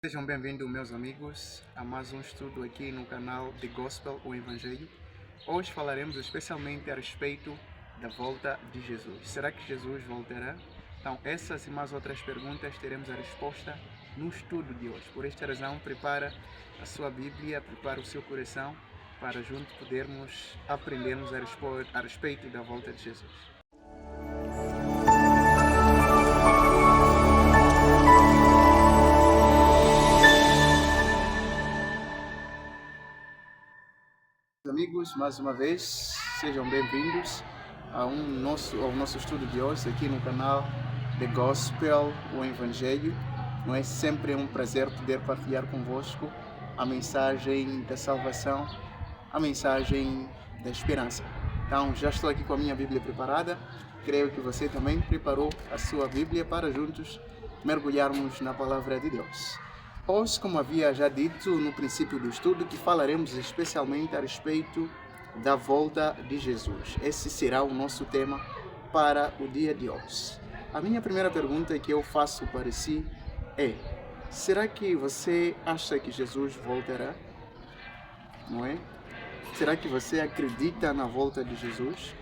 Sejam bem-vindos, meus amigos, a mais um estudo aqui no canal The Gospel, o Evangelho. Hoje falaremos especialmente a respeito da volta de Jesus. Será que Jesus voltará? Então, essas e mais outras perguntas teremos a resposta no estudo de hoje. Por esta razão, prepara a sua Bíblia, prepara o seu coração para juntos podermos aprendermos a respeito da volta de Jesus. Amigos, mais uma vez, sejam bem-vindos ao nosso estudo de hoje aqui no canal The Gospel, o Evangelho. Não é sempre um prazer poder partilhar convosco a mensagem da salvação, a mensagem da esperança. Então, já estou aqui com a minha Bíblia preparada. Creio que você também preparou a sua Bíblia para juntos mergulharmos na Palavra de Deus. Hoje, como havia já dito no princípio do estudo, que falaremos especialmente a respeito da volta de Jesus. Esse será o nosso tema para o dia de hoje. A minha primeira pergunta que eu faço para si é: será que você acha que Jesus voltará? Não é? Será que você acredita na volta de Jesus?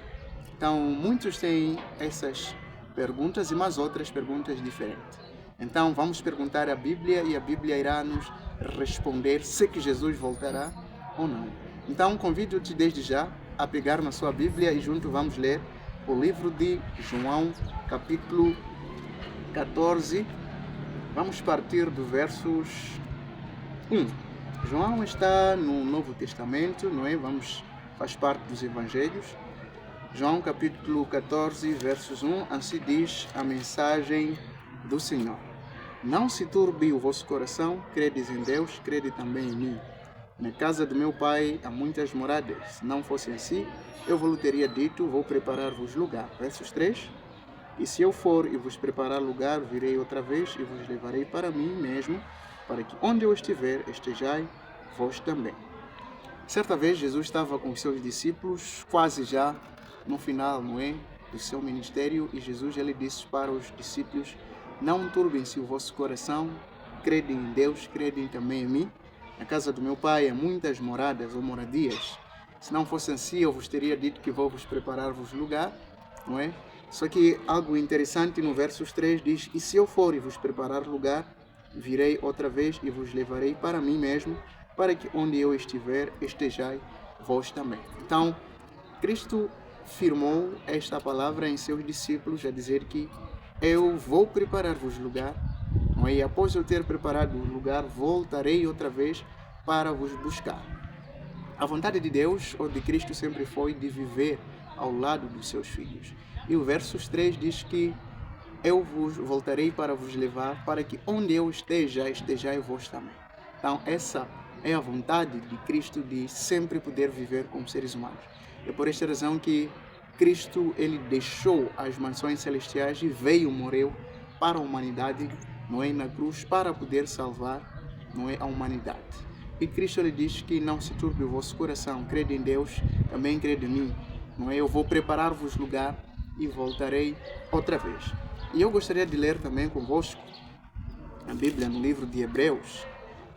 Então, muitos têm essas perguntas e mais outras perguntas diferentes. Então, vamos perguntar à Bíblia e a Bíblia irá nos responder se que Jesus voltará ou não. Então, convido-te desde já a pegar na sua Bíblia e junto vamos ler o livro de João, capítulo 14. Vamos partir do versos 1. João está no Novo Testamento, não é? Faz parte dos Evangelhos. João, capítulo 14, versos 1, assim diz a mensagem do Senhor. Não se turbe o vosso coração, credes em Deus, crede também em mim. Na casa do meu pai há muitas moradas. Se não fosse assim, eu vos teria dito, vou preparar-vos lugar. Versos 3. E se eu for e vos preparar lugar, virei outra vez e vos levarei para mim mesmo, para que onde eu estiver, estejai vós também. Certa vez Jesus estava com os seus discípulos, quase já no final, não é, do seu ministério, e Jesus ele disse para os discípulos: não turbem-se o vosso coração, credem em Deus, credem também em mim. Na casa do meu pai há muitas moradas ou moradias. Se não fosse assim, eu vos teria dito que vou vos preparar-vos lugar, não é? Só que algo interessante no versos 3 diz: e se eu for e vos preparar lugar, virei outra vez e vos levarei para mim mesmo, para que onde eu estiver, estejai vós também. Então, Cristo firmou esta palavra em seus discípulos a dizer que eu vou preparar-vos lugar, e após eu ter preparado o lugar, voltarei outra vez para vos buscar. A vontade de Deus ou de Cristo sempre foi de viver ao lado dos seus filhos. E o versos 3 diz que eu vos voltarei para vos levar, para que onde eu esteja, estejai vós também. Então, essa é a vontade de Cristo de sempre poder viver com seres humanos. É por esta razão que Cristo ele deixou as mansões celestiais e veio, morreu para a humanidade, não é, na cruz, para poder salvar, não é, a humanidade. E Cristo ele diz que não se turbe o vosso coração, crede em Deus, também crede em mim, não é? Eu vou preparar-vos lugar e voltarei outra vez. E eu gostaria de ler também convosco a Bíblia no livro de Hebreus.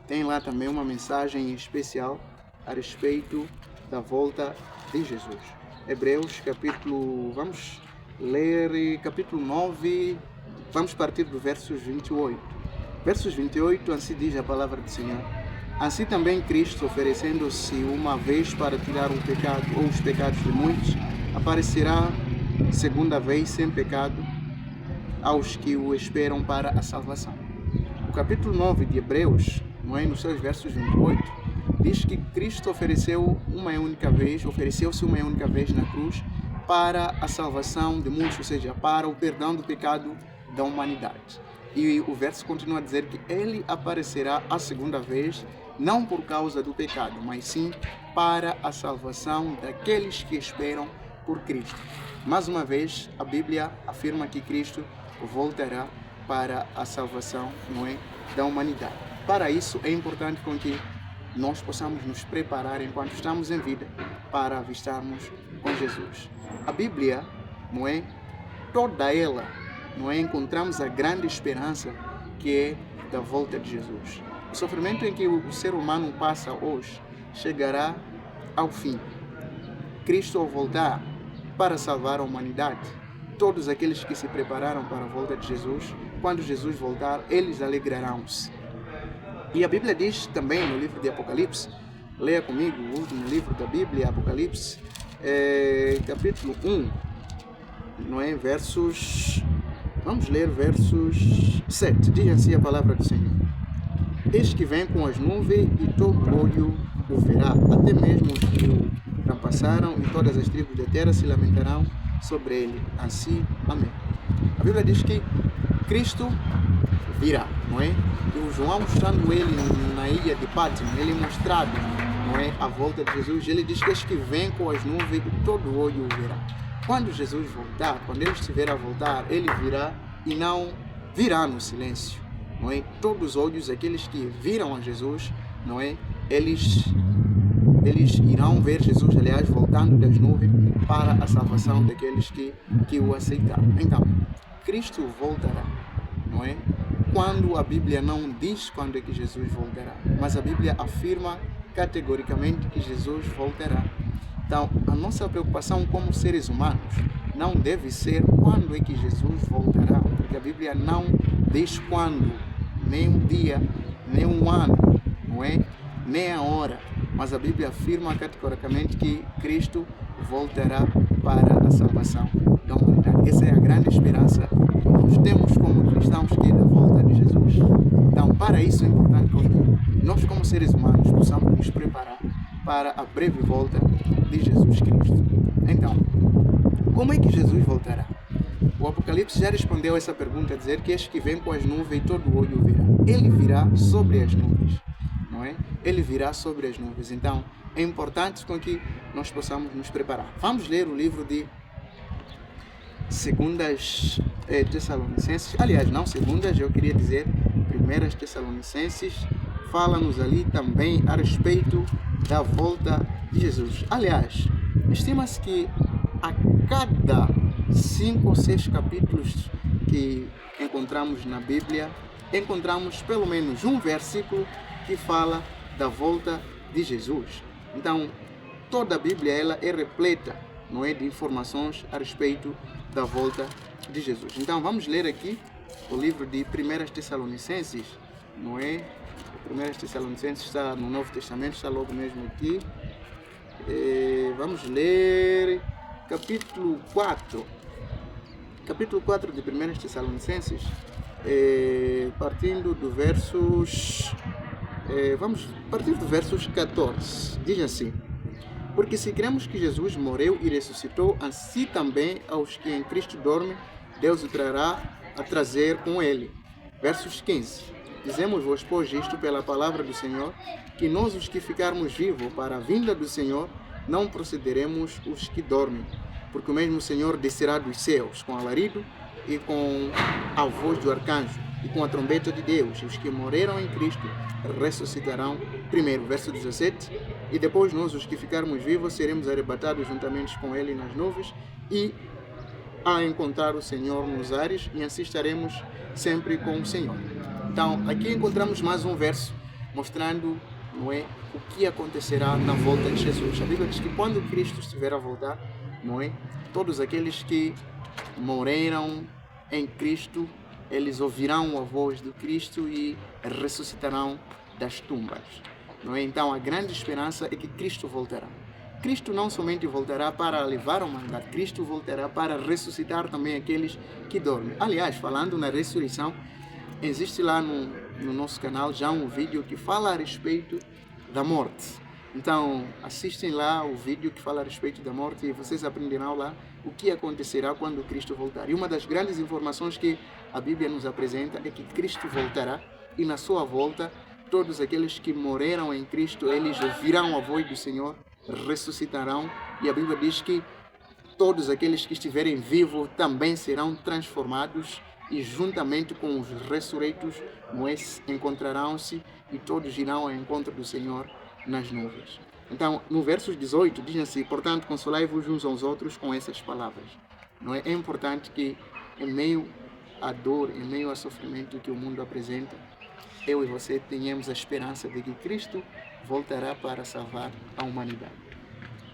Tem lá também uma mensagem especial a respeito da volta de Jesus. Hebreus, vamos ler capítulo 9, vamos partir do versos 28. Versos 28, assim diz a palavra do Senhor. Assim também Cristo, oferecendo-se uma vez para tirar o pecado ou os pecados de muitos, aparecerá segunda vez sem pecado aos que o esperam para a salvação. O capítulo 9 de Hebreus, não é, nos seus versos 28, diz que Cristo ofereceu-se uma única vez na cruz para a salvação de muitos, ou seja, para o perdão do pecado da humanidade. E o verso continua a dizer que ele aparecerá a segunda vez, não por causa do pecado, mas sim para a salvação daqueles que esperam por Cristo. Mais uma vez, a Bíblia afirma que Cristo voltará para a salvação, não é, da humanidade. Para isso, é importante com que nós possamos nos preparar enquanto estamos em vida para avistarmos com Jesus. A Bíblia, não é, toda ela, não é, encontramos a grande esperança que é da volta de Jesus. O sofrimento em que o ser humano passa hoje chegará ao fim. Cristo, ao voltar para salvar a humanidade, todos aqueles que se prepararam para a volta de Jesus, quando Jesus voltar, eles alegrarão-se. E a Bíblia diz também no livro de Apocalipse, leia comigo o último livro da Bíblia, Apocalipse, capítulo 1, não é? Vamos ler versos 7. Diz assim a palavra do Senhor: Eis que vem com as nuvens e todo olho o verá, até mesmo os que o ultrapassaram, e todas as tribos da terra se lamentarão sobre ele. Assim, amém. A Bíblia diz que Cristo virá, não é? E o João, mostrando ele na ilha de Pátimo, ele mostrado, não é, a volta de Jesus, ele diz que eis que vem com as nuvens e todo olho o verá. Quando Jesus voltar, quando ele estiver a voltar, ele virá e não virá no silêncio, não é? Todos os olhos, aqueles que viram a Jesus, não é? Eles irão ver Jesus, aliás, voltando das nuvens para a salvação daqueles que o aceitaram. Então, Cristo voltará, não é? Quando a Bíblia não diz quando é que Jesus voltará, mas a Bíblia afirma categoricamente que Jesus voltará. Então, a nossa preocupação como seres humanos não deve ser quando é que Jesus voltará, porque a Bíblia não diz quando, nem um dia, nem um ano, não é? Nem a hora, mas a Bíblia afirma categoricamente que Cristo voltará para a salvação da humanidade. Essa é a grande esperança que nós temos como cristãos, que é da volta de Jesus. Então, para isso é importante que nós, como seres humanos, possamos nos preparar para a breve volta de Jesus Cristo. Então, como é que Jesus voltará? O Apocalipse já respondeu essa pergunta, a dizer que eis que vem com as nuvens e todo olho o verá. Ele virá sobre as nuvens, não é? Ele virá sobre as nuvens. Então, é importante com que nós possamos nos preparar. Vamos ler o livro de Segundas Tessalonicenses. Aliás, não segundas, eu queria dizer Primeiras Tessalonicenses. Fala-nos ali também a respeito da volta de Jesus. Aliás, estima-se que a cada 5 ou 6 capítulos que encontramos na Bíblia, encontramos pelo menos um versículo que fala da volta de Jesus. Então, toda a Bíblia ela é repleta, não é, de informações a respeito da volta de Jesus. Então, vamos ler aqui o livro de 1 Tessalonicenses, não é? 1 Tessalonicenses está no Novo Testamento, está logo mesmo aqui. Vamos ler capítulo 4. Capítulo 4 de 1 Tessalonicenses, partindo do versos... vamos partir do versos 14. Diz assim: Porque se cremos que Jesus morreu e ressuscitou, assim também aos que em Cristo dormem, Deus o trará a trazer com ele. Versos 15. Dizemos-vos, pois, isto pela palavra do Senhor, que nós, os que ficarmos vivos para a vinda do Senhor, não procederemos os que dormem. Porque o mesmo Senhor descerá dos céus com alarido e com a voz do arcanjo e com a trombeta de Deus. E os que morreram em Cristo ressuscitarão primeiro. Verso 17. E depois nós, os que ficarmos vivos, seremos arrebatados juntamente com ele nas nuvens e a encontrar o Senhor nos ares, e assim estaremos sempre com o Senhor. Então, aqui encontramos mais um verso mostrando, não é, o que acontecerá na volta de Jesus. A Bíblia diz que quando Cristo estiver a voltar, não é, todos aqueles que morreram em Cristo, eles ouvirão a voz do Cristo e ressuscitarão das tumbas, não é? Então, a grande esperança é que Cristo voltará. Cristo não somente voltará para levar a humanidade, Cristo voltará para ressuscitar também aqueles que dormem. Aliás, falando na ressurreição, existe lá no nosso canal já um vídeo que fala a respeito da morte. Então, assistem lá o vídeo que fala a respeito da morte e vocês aprenderão lá o que acontecerá quando Cristo voltar. E uma das grandes informações que a Bíblia nos apresenta é que Cristo voltará e na sua volta, todos aqueles que morreram em Cristo, eles ouvirão a voz do Senhor, ressuscitarão, e a Bíblia diz que todos aqueles que estiverem vivos também serão transformados e juntamente com os ressurreitos encontrarão-se e todos irão ao encontro do Senhor nas nuvens. Então, no verso 18 diz assim: portanto, consolai-vos uns aos outros com essas palavras. Não é? É importante que em meio à dor, em meio ao sofrimento que o mundo apresenta, eu e você tenhamos a esperança de que Cristo voltará para salvar a humanidade.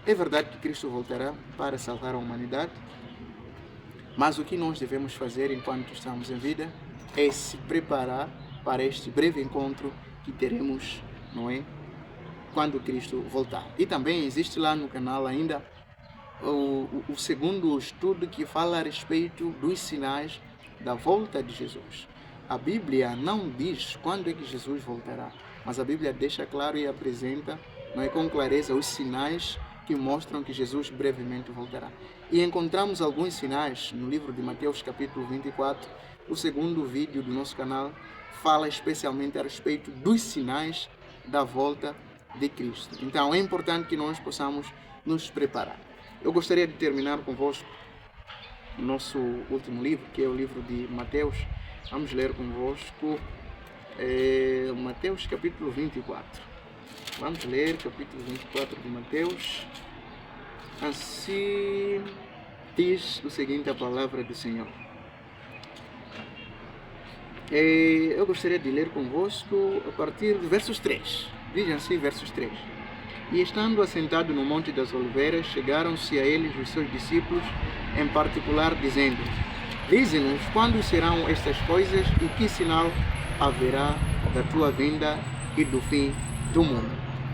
É verdade que Cristo voltará para salvar a humanidade, mas o que nós devemos fazer enquanto estamos em vida é se preparar para este breve encontro que teremos, não é? Quando Cristo voltar. E também existe lá no canal ainda o segundo estudo que fala a respeito dos sinais da volta de Jesus. A Bíblia não diz quando é que Jesus voltará, mas a Bíblia deixa claro e apresenta, não é, com clareza os sinais que mostram que Jesus brevemente voltará. E encontramos alguns sinais no livro de Mateus capítulo 24. O segundo vídeo do nosso canal fala especialmente a respeito dos sinais da volta de Cristo. Então é importante que nós possamos nos preparar. Eu gostaria de terminar convosco o nosso último livro, que é o livro de Mateus. Vamos ler convosco Mateus capítulo 24. Vamos ler capítulo 24 de Mateus. Assim diz o seguinte a palavra do Senhor. Eu gostaria de ler convosco a partir do versos 3. Diz assim, versos 3. E estando assentado no Monte das Oliveiras, chegaram-se a eles os seus discípulos, em particular, dizendo: Dize-nos quando serão estas coisas e que sinal haverá da tua vinda e do fim do mundo.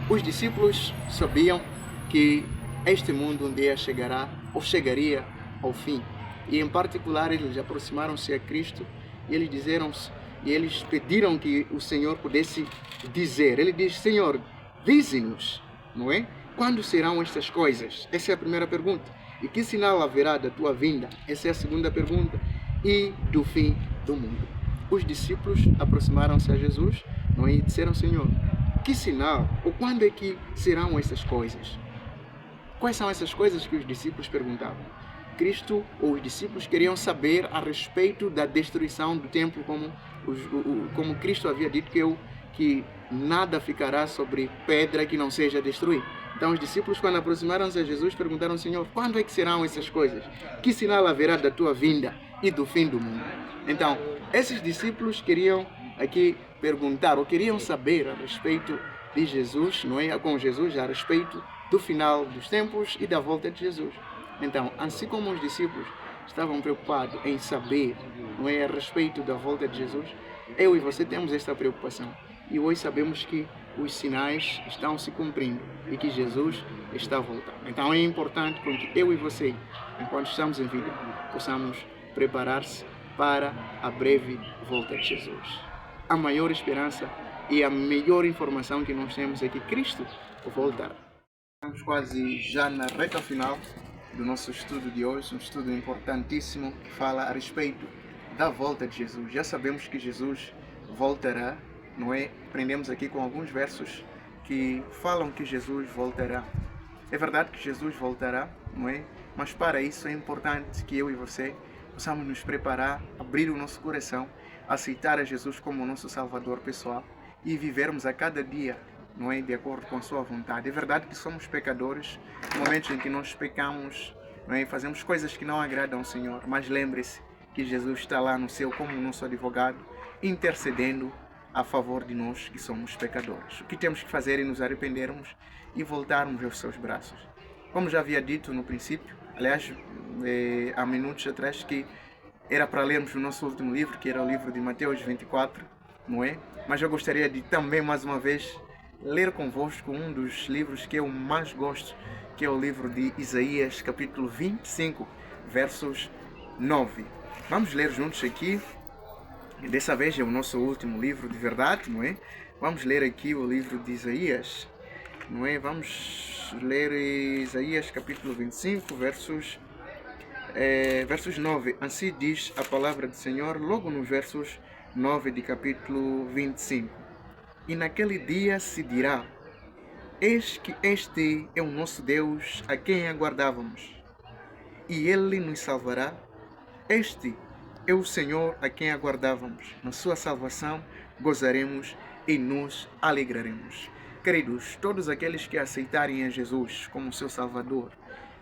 Os discípulos sabiam que este mundo um dia chegará ou chegaria ao fim. E em particular eles aproximaram-se a Cristo e eles pediram que o Senhor pudesse dizer. Ele diz: Senhor, dize-nos, não é? Quando serão estas coisas? Essa é a primeira pergunta. E que sinal haverá da tua vinda? Essa é a segunda pergunta. E do fim do mundo. Os discípulos aproximaram-se a Jesus, não é? E disseram: Senhor, que sinal? Ou quando é que serão essas coisas? Quais são essas coisas que os discípulos perguntavam? Cristo ou os discípulos queriam saber a respeito da destruição do templo, como Cristo havia dito que nada ficará sobre pedra que não seja destruída. Então os discípulos, quando aproximaram-se a Jesus, perguntaram: Senhor, quando é que serão essas coisas? Que sinal haverá da tua vinda e do fim do mundo? Então, esses discípulos queriam aqui perguntar, ou queriam saber a respeito de Jesus, não é? Com Jesus, a respeito do final dos tempos e da volta de Jesus. Então, assim como os discípulos estavam preocupados em saber, não é, a respeito da volta de Jesus, eu e você temos esta preocupação. E hoje sabemos que os sinais estão se cumprindo e que Jesus está voltando. Então é importante que eu e você, enquanto estamos em vida, possamos preparar-se para a breve volta de Jesus. A maior esperança e a melhor informação que nós temos é que Cristo voltará. Estamos quase já na reta final do nosso estudo de hoje, um estudo importantíssimo que fala a respeito da volta de Jesus. Já sabemos que Jesus voltará, não é? Aprendemos aqui com alguns versos que falam que Jesus voltará. É verdade que Jesus voltará, não é? Mas para isso é importante que eu e você possamos nos preparar, abrir o nosso coração, aceitar a Jesus como o nosso Salvador pessoal e vivermos a cada dia, não é, de acordo com a sua vontade. É verdade que somos pecadores, momentos em que nós pecamos, não é, fazemos coisas que não agradam ao Senhor, mas lembre-se que Jesus está lá no céu como nosso advogado, intercedendo a favor de nós que somos pecadores. O que temos que fazer é nos arrependermos e voltarmos aos seus braços. Como já havia dito no princípio, aliás, há minutos atrás, que era para lermos o nosso último livro, que era o livro de Mateus 24, não é? Mas eu gostaria de também, mais uma vez, ler convosco um dos livros que eu mais gosto, que é o livro de Isaías, capítulo 25, versos 9. Vamos ler juntos aqui. Dessa vez é o nosso último livro de verdade, não é? Vamos ler aqui o livro de Isaías, não é? Vamos ler Isaías, capítulo 25, versos 9. Assim diz a palavra do Senhor, logo nos versos 9 de capítulo 25. E naquele dia se dirá: Eis que este é o nosso Deus, a quem aguardávamos, e Ele nos salvará. Este é o Senhor a quem aguardávamos. Na sua salvação gozaremos e nos alegraremos. Queridos, todos aqueles que aceitarem a Jesus como seu Salvador,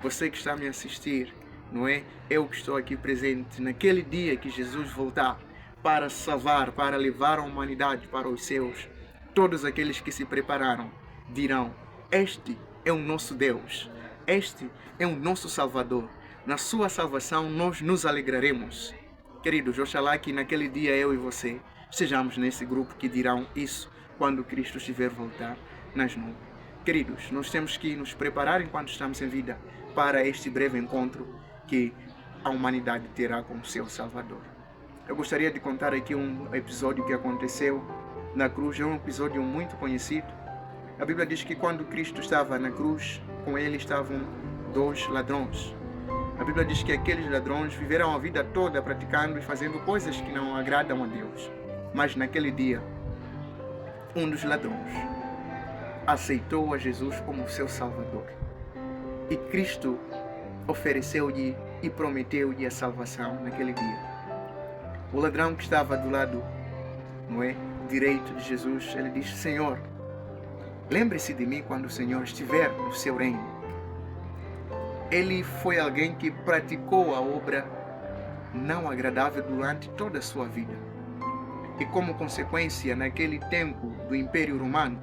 você que está a me assistir, não é? Eu que estou aqui presente, naquele dia que Jesus voltar, para salvar, para levar a humanidade para os céus, todos aqueles que se prepararam dirão: este é o nosso Deus, este é o nosso Salvador. Na sua salvação nós nos alegraremos. Queridos, oxalá que naquele dia eu e você estejamos nesse grupo que dirão isso quando Cristo estiver a voltar nas nuvens. Queridos, nós temos que nos preparar enquanto estamos em vida para este breve encontro que a humanidade terá com o seu Salvador. Eu gostaria de contar aqui um episódio que aconteceu na cruz. É um episódio muito conhecido. A Bíblia diz que quando Cristo estava na cruz, com ele estavam 2 ladrões. A Bíblia diz que aqueles ladrões viveram a vida toda praticando e fazendo coisas que não agradam a Deus. Mas naquele dia, um dos ladrões aceitou a Jesus como seu Salvador. E Cristo ofereceu-lhe e prometeu-lhe a salvação naquele dia. O ladrão que estava do lado, direito de Jesus, ele diz: Senhor, lembre-se de mim quando o Senhor estiver no seu reino. Ele foi alguém que praticou a obra não agradável durante toda a sua vida. E como consequência, naquele tempo do Império Romano,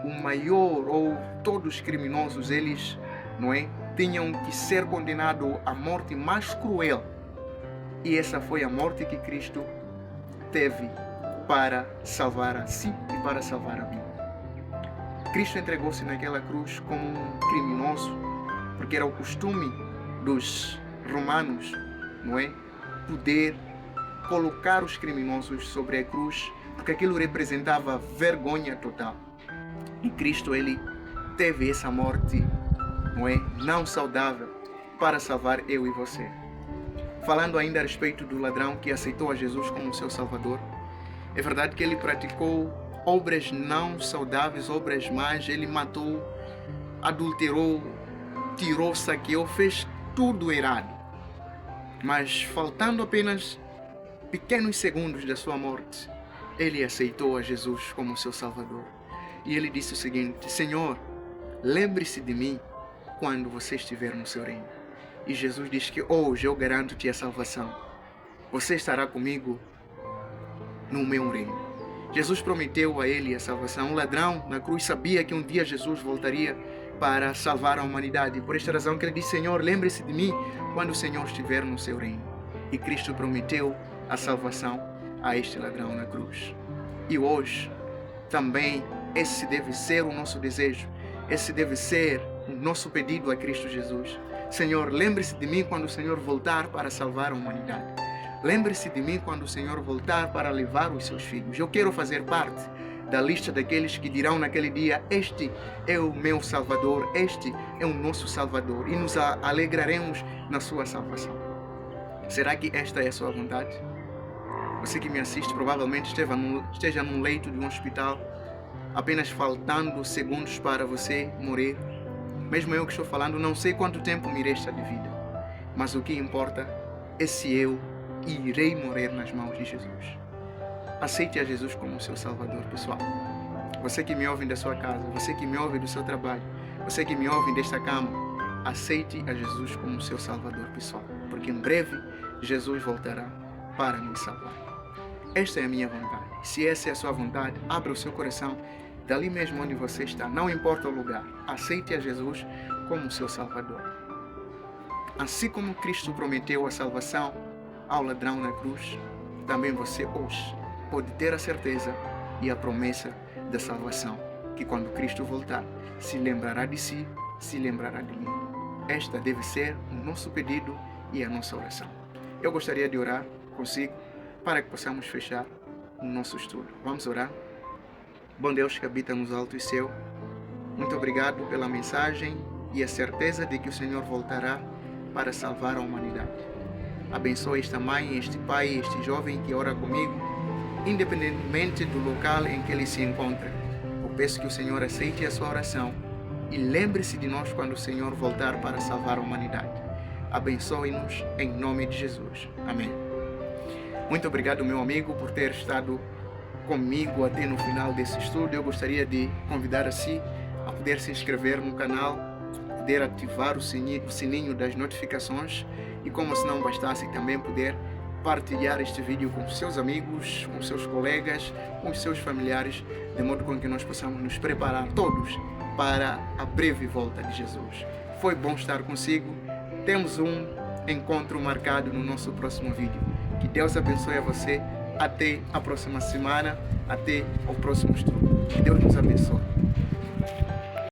o maior ou todos os criminosos, eles, tinham que ser condenados à morte mais cruel. E essa foi a morte que Cristo teve para salvar a si e para salvar a mim. Cristo entregou-se naquela cruz como um criminoso, porque era o costume dos romanos, poder colocar os criminosos sobre a cruz, porque aquilo representava vergonha total. E Cristo, ele teve essa morte, não saudável, para salvar eu e você. Falando ainda a respeito do ladrão que aceitou a Jesus como seu Salvador, é verdade que ele praticou obras não saudáveis, obras más. Ele matou, adulterou, tirou, saqueou, fez tudo errado. Mas faltando apenas pequenos segundos da sua morte, ele aceitou a Jesus como seu Salvador. E ele disse o seguinte: Senhor, lembre-se de mim quando você estiver no seu reino. E Jesus diz que hoje eu garanto-te a salvação. Você estará comigo no meu reino. Jesus prometeu a ele a salvação. O ladrão na cruz sabia que um dia Jesus voltaria para salvar a humanidade. Por esta razão que ele disse: Senhor, lembre-se de mim quando o Senhor estiver no seu reino. E Cristo prometeu a salvação a este ladrão na cruz. E hoje também esse deve ser o nosso desejo. Esse deve ser o nosso pedido a Cristo Jesus. Senhor, lembre-se de mim quando o Senhor voltar para salvar a humanidade. Lembre-se de mim quando o Senhor voltar para levar os seus filhos. Eu quero fazer parte da lista daqueles que dirão naquele dia: este é o meu Salvador, este é o nosso Salvador, e nos alegraremos na sua salvação. Será que esta é a sua vontade? Você que me assiste provavelmente esteja num leito de um hospital, apenas faltando segundos para você morrer. Mesmo eu que estou falando, não sei quanto tempo me resta de vida, mas o que importa é se eu irei morrer nas mãos de Jesus. Aceite a Jesus como seu Salvador, pessoal. Você que me ouve da sua casa, você que me ouve do seu trabalho, você que me ouve desta cama, aceite a Jesus como seu Salvador, pessoal, porque em breve Jesus voltará para nos salvar. Esta é a minha vontade. Se essa é a sua vontade, abra o seu coração dali mesmo onde você está, não importa o lugar. Aceite a Jesus como seu Salvador. Assim como Cristo prometeu a salvação ao ladrão na cruz, também você hoje pode ter a certeza e a promessa da salvação, que quando Cristo voltar, se lembrará de si, se lembrará de mim. Esta deve ser o nosso pedido e a nossa oração. Eu gostaria de orar consigo para que possamos fechar o nosso estudo. Vamos orar? Bom Deus que habita nos altos céus, muito obrigado pela mensagem e a certeza de que o Senhor voltará para salvar a humanidade. Abençoe esta mãe, este pai, este jovem que ora comigo, independentemente do local em que ele se encontra. Eu peço que o Senhor aceite a sua oração e lembre-se de nós quando o Senhor voltar para salvar a humanidade. Abençoe-nos em nome de Jesus. Amém. Muito obrigado, meu amigo, por ter estado comigo até no final desse estudo. Eu gostaria de convidar a si a poder se inscrever no canal, poder ativar o sininho das notificações e, como se não bastasse, também poder partilhar este vídeo com seus amigos, com seus colegas, com os seus familiares, de modo com que nós possamos nos preparar todos para a breve volta de Jesus. Foi bom estar consigo. Temos um encontro marcado no nosso próximo vídeo. Que Deus abençoe a você. Até a próxima semana. Até o próximo estudo. Que Deus nos abençoe.